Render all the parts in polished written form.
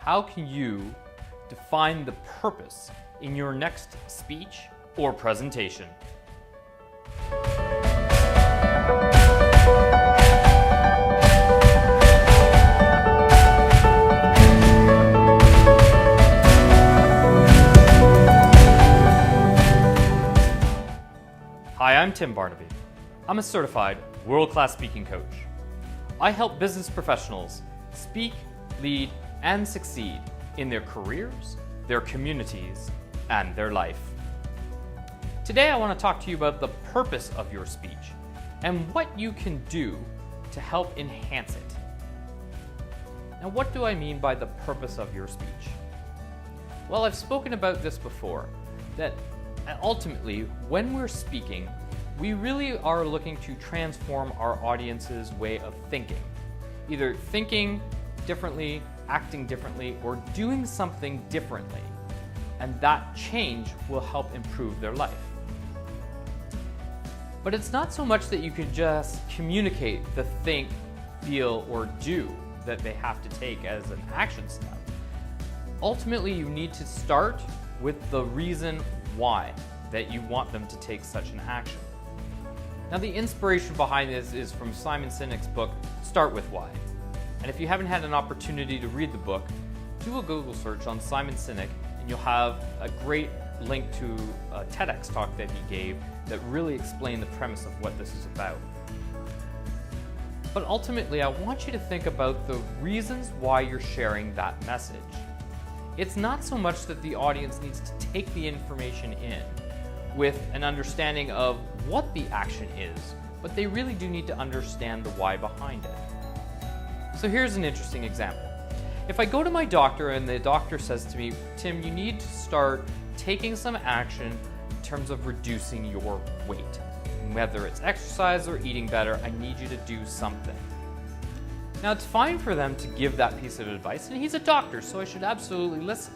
How can you define the purpose in your next speech or presentation? Hi, I'm Tim Barnaby. I'm a certified world-class speaking coach. I help business professionals speak, lead, and succeed in their careers, their communities, and their life. Today I want to talk to you about the purpose of your speech and what you can do to help enhance it. Now, what do I mean by the purpose of your speech? Well, I've spoken about this before, that ultimately, when we're speaking, we really are looking to transform our audience's way of thinking. Either thinking differently, acting differently, or doing something differently. And that change will help improve their life. But it's not so much that you can just communicate the think, feel, or do that they have to take as an action step. Ultimately, you need to start with the reason why that you want them to take such an action. Now, the inspiration behind this is from Sinek's book, Start With Why. And if you haven't had an opportunity to read the book, do a Google search on Sinek and you'll have a great link to a TEDx talk that he gave that really explained the premise of what this is about. But ultimately, I want you to think about the reasons why you're sharing that message. It's not so much that the audience needs to take the information in with an understanding of what the action is, but they really do need to understand the why behind it. So here's an interesting example. If I go to my doctor and the doctor says to me, Tim, you need to start taking some action in terms of reducing your weight. Whether it's exercise or eating better, I need you to do something. Now, it's fine for them to give that piece of advice, and he's a doctor, so I should absolutely listen.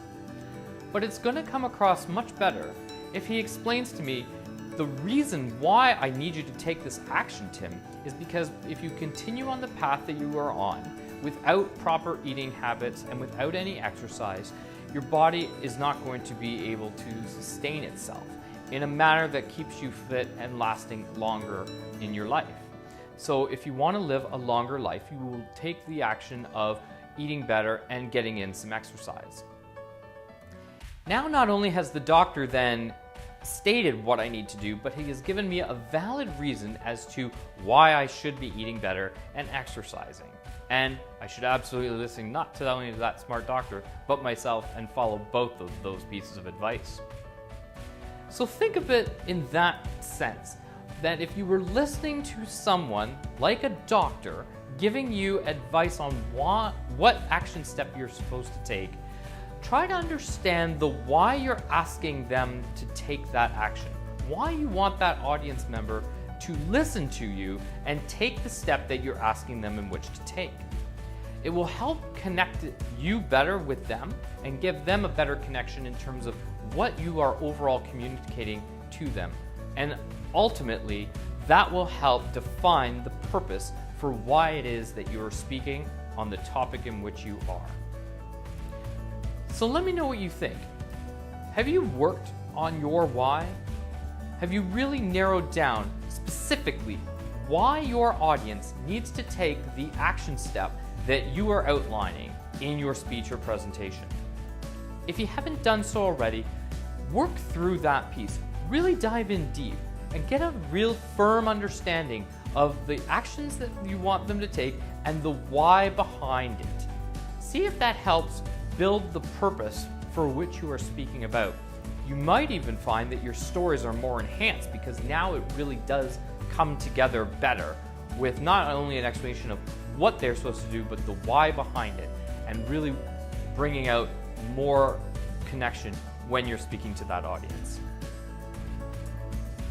But it's going to come across much better if he explains to me the reason why I need you to take this action, Tim, is because if you continue on the path that you are on without proper eating habits and without any exercise, your body is not going to be able to sustain itself in a manner that keeps you fit and lasting longer in your life. So if you want to live a longer life, you will take the action of eating better and getting in some exercise. Now, not only has the doctor then stated what I need to do, but he has given me a valid reason as to why I should be eating better and exercising. And I should absolutely listen not to only that smart doctor, but myself, and follow both of those pieces of advice. So think of it in that sense, that if you were listening to someone like a doctor giving you advice on what action step you're supposed to take, try to understand the why you're asking them to take that action, why you want that audience member to listen to you and take the step that you're asking them in which to take. It will help connect you better with them and give them a better connection in terms of what you are overall communicating to them. And ultimately, that will help define the purpose for why it is that you are speaking on the topic in which you are. So let me know what you think. Have you worked on your why? Have you really narrowed down specifically why your audience needs to take the action step that you are outlining in your speech or presentation? If you haven't done so already, work through that piece. Really dive in deep and get a real firm understanding of the actions that you want them to take and the why behind it. See if that helps build the purpose for which you are speaking about. You might even find that your stories are more enhanced because now it really does come together better with not only an explanation of what they're supposed to do, but the why behind it, and really bringing out more connection when you're speaking to that audience.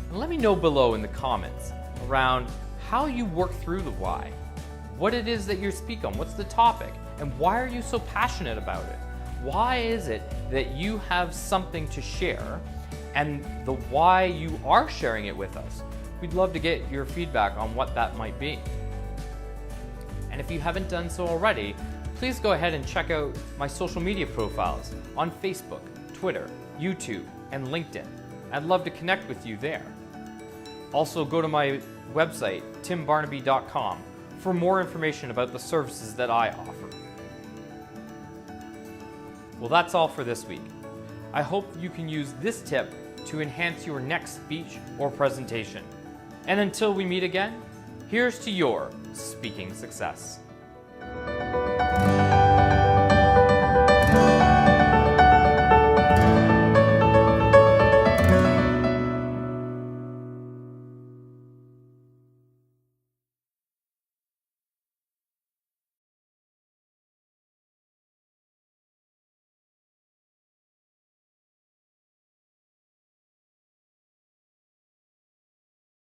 And let me know below in the comments around how you work through the why, what it is that you speak on, what's the topic, and why are you so passionate about it? Why is it that you have something to share and the why you are sharing it with us? We'd love to get your feedback on what that might be. And if you haven't done so already, please go ahead and check out my social media profiles on Facebook, Twitter, YouTube, and LinkedIn. I'd love to connect with you there. Also, go to my website, timbarnaby.com, for more information about the services that I offer. Well, that's all for this week. I hope you can use this tip to enhance your next speech or presentation. And until we meet again, here's to your speaking success.